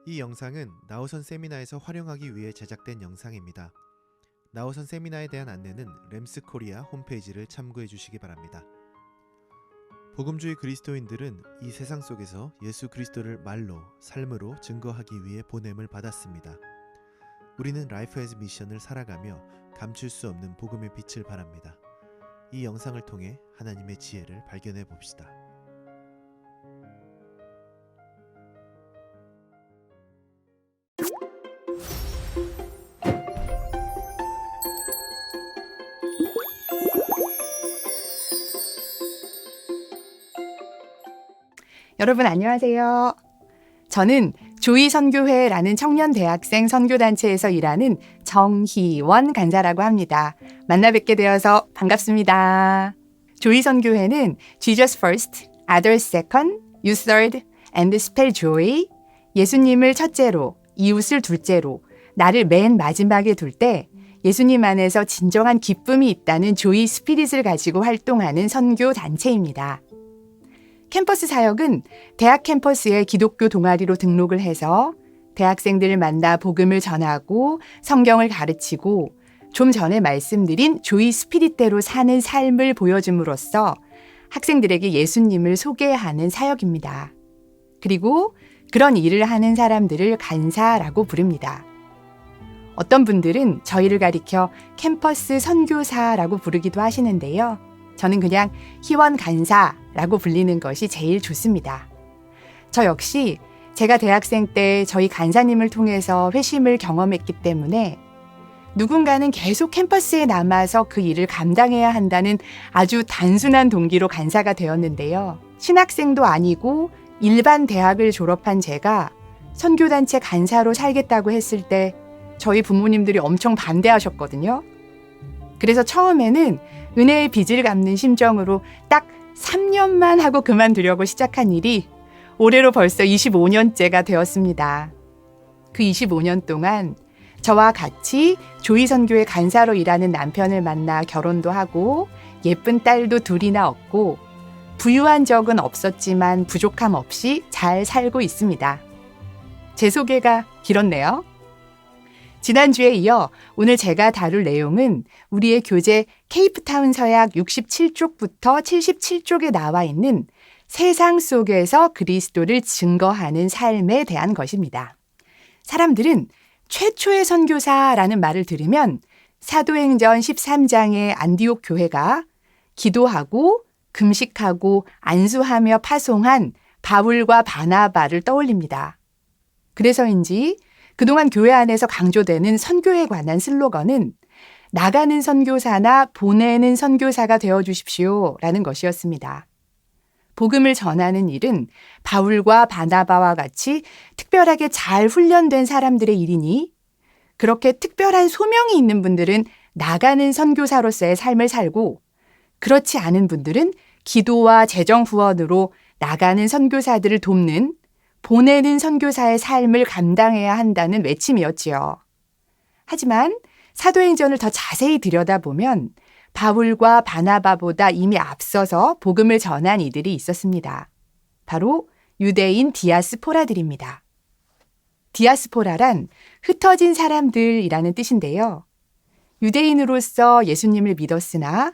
이 영상은 나우선 세미나에서 활용하기 위해 제작된 영상입니다. 나우선 세미나에 대한 안내는 램스 코리아 홈페이지를 참고해 주시기 바랍니다. 복음주의 그리스도인들은 이 세상 속에서 예수 그리스도를 말로, 삶으로 증거하기 위해 보냄을 받았습니다. 우리는 라이프 애즈 미션을 살아가며 감출 수 없는 복음의 빛을 발합니다. 이 영상을 통해 하나님의 지혜를 발견해 봅시다. 여러분 안녕하세요. 저는 조이선교회라는 청년 대학생 선교단체에서 일하는 정희원 간사라고 합니다. 만나 뵙게 되어서 반갑습니다. 조이선교회는 Jesus First, Others Second, You Third, and Spell Joy, 예수님을 첫째로, 이웃을 둘째로, 나를 맨 마지막에 둘 때 예수님 안에서 진정한 기쁨이 있다는 조이 스피릿을 가지고 활동하는 선교 단체입니다. 캠퍼스 사역은 대학 캠퍼스에 기독교 동아리로 등록을 해서 대학생들을 만나 복음을 전하고 성경을 가르치고 좀 전에 말씀드린 조이 스피릿대로 사는 삶을 보여줌으로써 학생들에게 예수님을 소개하는 사역입니다. 그리고 그런 일을 하는 사람들을 간사라고 부릅니다. 어떤 분들은 저희를 가리켜 캠퍼스 선교사라고 부르기도 하시는데요. 저는 그냥 희원 간사라고 불리는 것이 제일 좋습니다. 저 역시 제가 대학생 때 저희 간사님을 통해서 회심을 경험했기 때문에 누군가는 계속 캠퍼스에 남아서 그 일을 감당해야 한다는 아주 단순한 동기로 간사가 되었는데요. 신학생도 아니고 일반 대학을 졸업한 제가 선교단체 간사로 살겠다고 했을 때 저희 부모님들이 엄청 반대하셨거든요. 그래서 처음에는 은혜의 빚을 갚는 심정으로 딱 3년만 하고 그만두려고 시작한 일이 올해로 벌써 25년째가 되었습니다. 그 25년 동안 저와 같이 조이선교회 간사로 일하는 남편을 만나 결혼도 하고 예쁜 딸도 둘이나 얻고 부유한 적은 없었지만 부족함 없이 잘 살고 있습니다. 제 소개가 길었네요. 지난주에 이어 오늘 제가 다룰 내용은 우리의 교재 케이프타운 서약 67쪽부터 77쪽에 나와 있는 세상 속에서 그리스도를 증거하는 삶에 대한 것입니다. 사람들은 최초의 선교사라는 말을 들으면 사도행전 13장의 안디옥 교회가 기도하고 금식하고 안수하며 파송한 바울과 바나바를 떠올립니다. 그래서인지 그동안 교회 안에서 강조되는 선교에 관한 슬로건은 나가는 선교사나 보내는 선교사가 되어주십시오 라는 것이었습니다. 복음을 전하는 일은 바울과 바나바와 같이 특별하게 잘 훈련된 사람들의 일이니 그렇게 특별한 소명이 있는 분들은 나가는 선교사로서의 삶을 살고 그렇지 않은 분들은 기도와 재정 후원으로 나가는 선교사들을 돕는 보내는 선교사의 삶을 감당해야 한다는 외침이었지요. 하지만 사도행전을 더 자세히 들여다보면 바울과 바나바보다 이미 앞서서 복음을 전한 이들이 있었습니다. 바로 유대인 디아스포라들입니다. 디아스포라란 흩어진 사람들이라는 뜻인데요. 유대인으로서 예수님을 믿었으나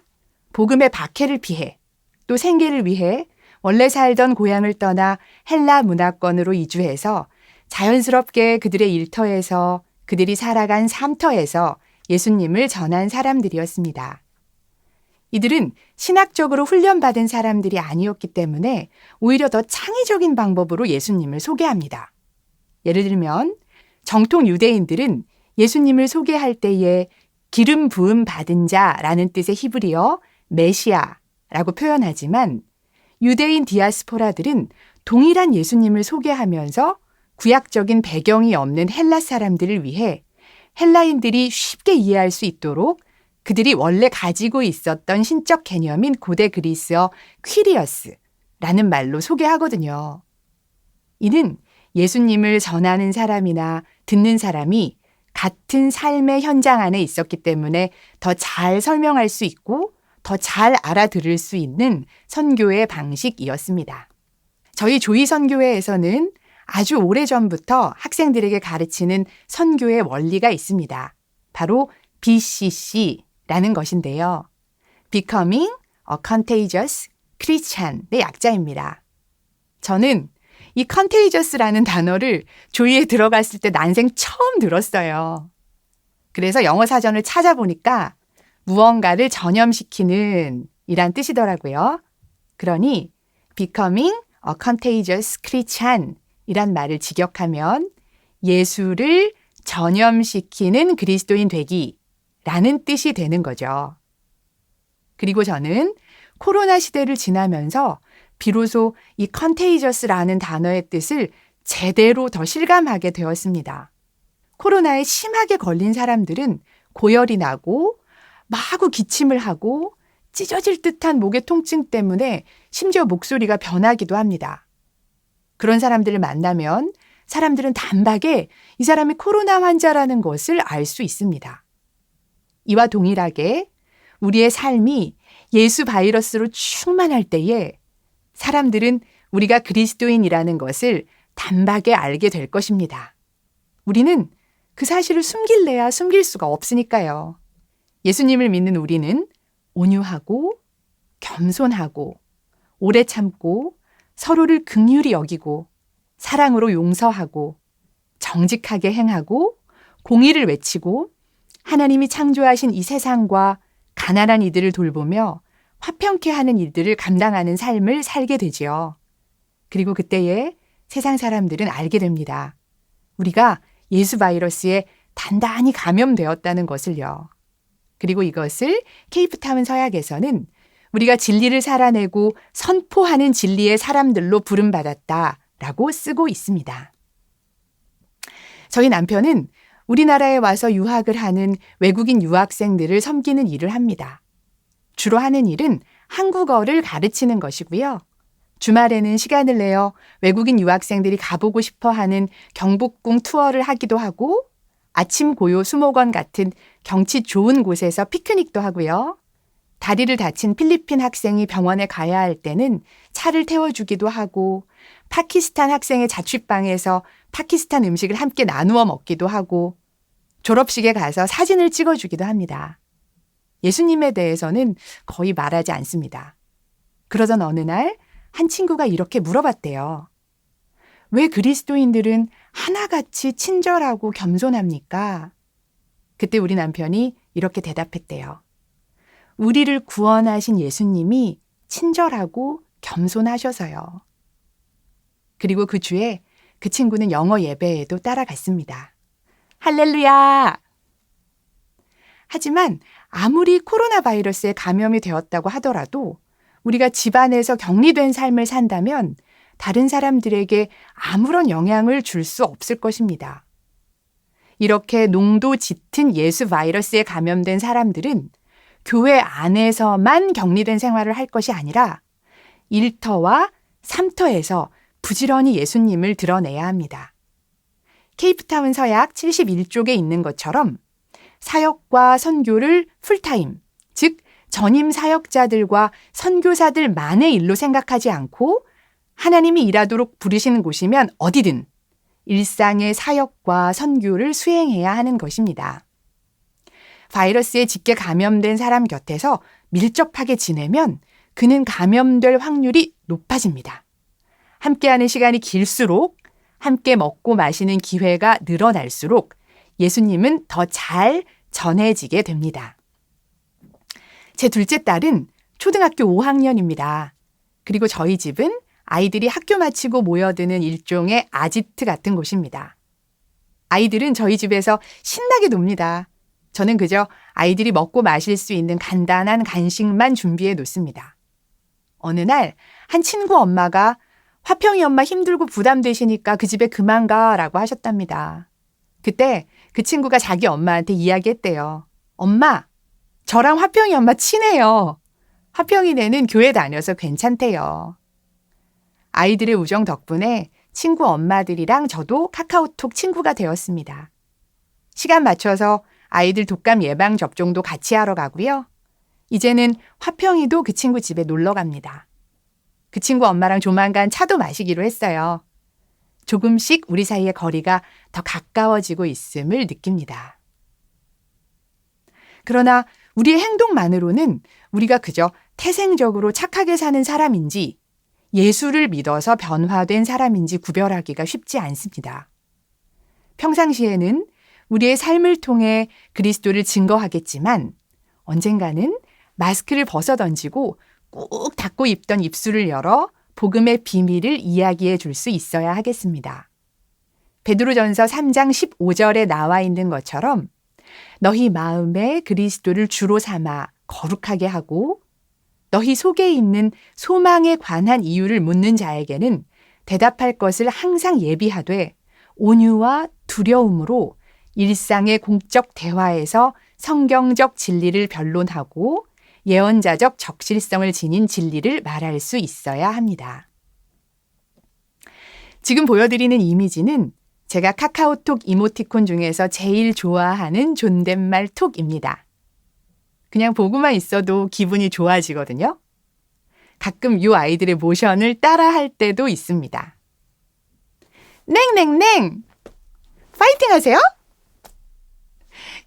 복음의 박해를 피해 또 생계를 위해 원래 살던 고향을 떠나 헬라 문화권으로 이주해서 자연스럽게 그들의 일터에서 그들이 살아간 삶터에서 예수님을 전한 사람들이었습니다. 이들은 신학적으로 훈련받은 사람들이 아니었기 때문에 오히려 더 창의적인 방법으로 예수님을 소개합니다. 예를 들면 정통 유대인들은 예수님을 소개할 때에 기름 부음 받은 자라는 뜻의 히브리어 메시아라고 표현하지만 유대인 디아스포라들은 동일한 예수님을 소개하면서 구약적인 배경이 없는 헬라 사람들을 위해 헬라인들이 쉽게 이해할 수 있도록 그들이 원래 가지고 있었던 신적 개념인 고대 그리스어 퀴리어스라는 말로 소개하거든요. 이는 예수님을 전하는 사람이나 듣는 사람이 같은 삶의 현장 안에 있었기 때문에 더 잘 설명할 수 있고 더 잘 알아들을 수 있는 선교의 방식이었습니다. 저희 조이선교회에서는 아주 오래전부터 학생들에게 가르치는 선교의 원리가 있습니다. 바로 BCC라는 것인데요. Becoming a Contagious Christian의 약자입니다. 저는 이 contagious라는 단어를 조이에 들어갔을 때 난생 처음 들었어요. 그래서 영어 사전을 찾아보니까 무언가를 전염시키는 이란 뜻이더라고요. 그러니 becoming a contagious Christian 이란 말을 직역하면 예수를 전염시키는 그리스도인 되기 라는 뜻이 되는 거죠. 그리고 저는 코로나 시대를 지나면서 비로소 이 contagious라는 단어의 뜻을 제대로 더 실감하게 되었습니다. 코로나에 심하게 걸린 사람들은 고열이 나고 마구 기침을 하고 찢어질 듯한 목의 통증 때문에 심지어 목소리가 변하기도 합니다. 그런 사람들을 만나면 사람들은 단박에 이 사람이 코로나 환자라는 것을 알 수 있습니다. 이와 동일하게 우리의 삶이 예수 바이러스로 충만할 때에 사람들은 우리가 그리스도인이라는 것을 단박에 알게 될 것입니다. 우리는 그 사실을 숨길래야 숨길 수가 없으니까요. 예수님을 믿는 우리는 온유하고 겸손하고 오래 참고 서로를 긍휼히 여기고 사랑으로 용서하고 정직하게 행하고 공의를 외치고 하나님이 창조하신 이 세상과 가난한 이들을 돌보며 화평케 하는 일들을 감당하는 삶을 살게 되지요. 그리고 그때에 세상 사람들은 알게 됩니다. 우리가 예수 바이러스에 단단히 감염되었다는 것을요. 그리고 이것을 케이프타운 서약에서는 우리가 진리를 살아내고 선포하는 진리의 사람들로 부름받았다라고 쓰고 있습니다. 저희 남편은 우리나라에 와서 유학을 하는 외국인 유학생들을 섬기는 일을 합니다. 주로 하는 일은 한국어를 가르치는 것이고요. 주말에는 시간을 내어 외국인 유학생들이 가보고 싶어 하는 경복궁 투어를 하기도 하고 아침 고요 수목원 같은 경치 좋은 곳에서 피크닉도 하고요. 다리를 다친 필리핀 학생이 병원에 가야 할 때는 차를 태워주기도 하고 파키스탄 학생의 자취방에서 파키스탄 음식을 함께 나누어 먹기도 하고 졸업식에 가서 사진을 찍어주기도 합니다. 예수님에 대해서는 거의 말하지 않습니다. 그러던 어느 날 한 친구가 이렇게 물어봤대요. 왜 그리스도인들은 하나같이 친절하고 겸손합니까? 그때 우리 남편이 이렇게 대답했대요. 우리를 구원하신 예수님이 친절하고 겸손하셔서요. 그리고 그 주에 그 친구는 영어 예배에도 따라갔습니다. 할렐루야! 하지만 아무리 코로나 바이러스에 감염이 되었다고 하더라도 우리가 집안에서 격리된 삶을 산다면 다른 사람들에게 아무런 영향을 줄 수 없을 것입니다. 이렇게 농도 짙은 예수 바이러스에 감염된 사람들은 교회 안에서만 격리된 생활을 할 것이 아니라 일터와 삼터에서 부지런히 예수님을 드러내야 합니다. 케이프타운 서약 71쪽에 있는 것처럼 사역과 선교를 풀타임, 즉 전임 사역자들과 선교사들만의 일로 생각하지 않고 하나님이 일하도록 부르시는 곳이면 어디든 일상의 사역과 선교를 수행해야 하는 것입니다. 바이러스에 짙게 감염된 사람 곁에서 밀접하게 지내면 그는 감염될 확률이 높아집니다. 함께하는 시간이 길수록 함께 먹고 마시는 기회가 늘어날수록 예수님은 더 잘 전해지게 됩니다. 제 둘째 딸은 초등학교 5학년입니다. 그리고 저희 집은 아이들이 학교 마치고 모여드는 일종의 아지트 같은 곳입니다. 아이들은 저희 집에서 신나게 놉니다. 저는 그저 아이들이 먹고 마실 수 있는 간단한 간식만 준비해 놓습니다. 어느 날 한 친구 엄마가 화평이 엄마 힘들고 부담되시니까 그 집에 그만 가라고 하셨답니다. 그때 그 친구가 자기 엄마한테 이야기했대요. 엄마, 저랑 화평이 엄마 친해요. 화평이네는 교회 다녀서 괜찮대요. 아이들의 우정 덕분에 친구 엄마들이랑 저도 카카오톡 친구가 되었습니다. 시간 맞춰서 아이들 독감 예방 접종도 같이 하러 가고요. 이제는 화평이도 그 친구 집에 놀러 갑니다. 그 친구 엄마랑 조만간 차도 마시기로 했어요. 조금씩 우리 사이의 거리가 더 가까워지고 있음을 느낍니다. 그러나 우리의 행동만으로는 우리가 그저 태생적으로 착하게 사는 사람인지 예수를 믿어서 변화된 사람인지 구별하기가 쉽지 않습니다. 평상시에는 우리의 삶을 통해 그리스도를 증거하겠지만 언젠가는 마스크를 벗어던지고 꾹 닫고 있던 입술을 열어 복음의 비밀을 이야기해 줄 수 있어야 하겠습니다. 베드로전서 3장 15절에 나와 있는 것처럼 너희 마음에 그리스도를 주로 삼아 거룩하게 하고 너희 속에 있는 소망에 관한 이유를 묻는 자에게는 대답할 것을 항상 예비하되 온유와 두려움으로 일상의 공적 대화에서 성경적 진리를 변론하고 예언자적 적실성을 지닌 진리를 말할 수 있어야 합니다. 지금 보여드리는 이미지는 제가 카카오톡 이모티콘 중에서 제일 좋아하는 존댓말 톡입니다. 그냥 보고만 있어도 기분이 좋아지거든요. 가끔 이 아이들의 모션을 따라할 때도 있습니다. 냉냉냉! 파이팅 하세요!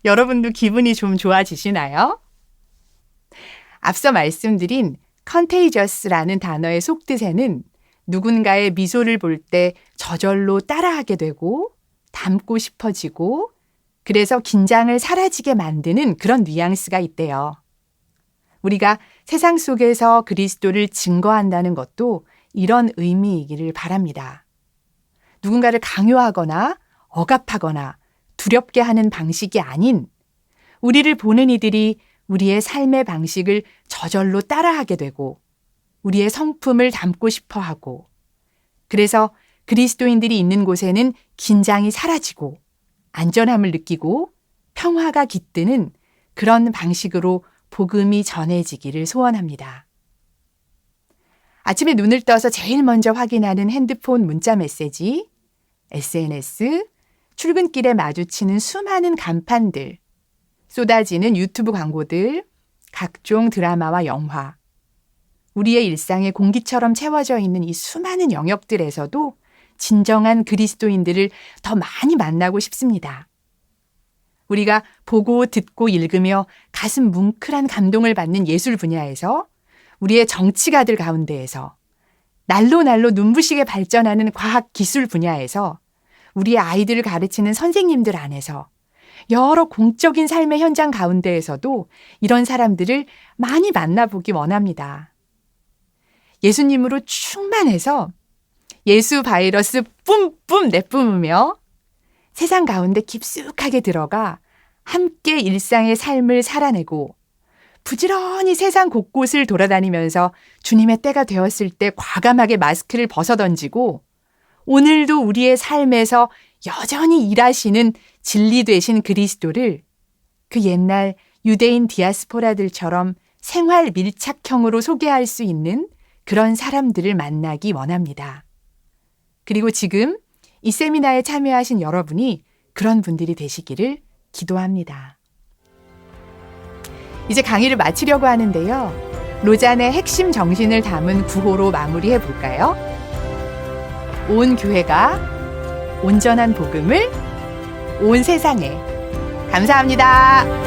여러분도 기분이 좀 좋아지시나요? 앞서 말씀드린 contagious라는 단어의 속뜻에는 누군가의 미소를 볼 때 저절로 따라하게 되고 닮고 싶어지고 그래서 긴장을 사라지게 만드는 그런 뉘앙스가 있대요. 우리가 세상 속에서 그리스도를 증거한다는 것도 이런 의미이기를 바랍니다. 누군가를 강요하거나 억압하거나 두렵게 하는 방식이 아닌 우리를 보는 이들이 우리의 삶의 방식을 저절로 따라하게 되고 우리의 성품을 담고 싶어 하고 그래서 그리스도인들이 있는 곳에는 긴장이 사라지고 안전함을 느끼고 평화가 깃드는 그런 방식으로 복음이 전해지기를 소원합니다. 아침에 눈을 떠서 제일 먼저 확인하는 핸드폰 문자 메시지, SNS, 출근길에 마주치는 수많은 간판들, 쏟아지는 유튜브 광고들, 각종 드라마와 영화, 우리의 일상에 공기처럼 채워져 있는 이 수많은 영역들에서도 진정한 그리스도인들을 더 많이 만나고 싶습니다. 우리가 보고 듣고 읽으며 가슴 뭉클한 감동을 받는 예술 분야에서 우리의 정치가들 가운데에서 날로 눈부시게 발전하는 과학 기술 분야에서 우리의 아이들을 가르치는 선생님들 안에서 여러 공적인 삶의 현장 가운데에서도 이런 사람들을 많이 만나보기 원합니다. 예수님으로 충만해서 예수 바이러스 뿜뿜 내뿜으며 세상 가운데 깊숙하게 들어가 함께 일상의 삶을 살아내고 부지런히 세상 곳곳을 돌아다니면서 주님의 때가 되었을 때 과감하게 마스크를 벗어던지고 오늘도 우리의 삶에서 여전히 일하시는 진리 되신 그리스도를 그 옛날 유대인 디아스포라들처럼 생활 밀착형으로 소개할 수 있는 그런 사람들을 만나기 원합니다. 그리고 지금 이 세미나에 참여하신 여러분이 그런 분들이 되시기를 기도합니다. 이제 강의를 마치려고 하는데요. 로잔의 핵심 정신을 담은 구호로 마무리해 볼까요? 온 교회가 온전한 복음을 온 세상에. 감사합니다.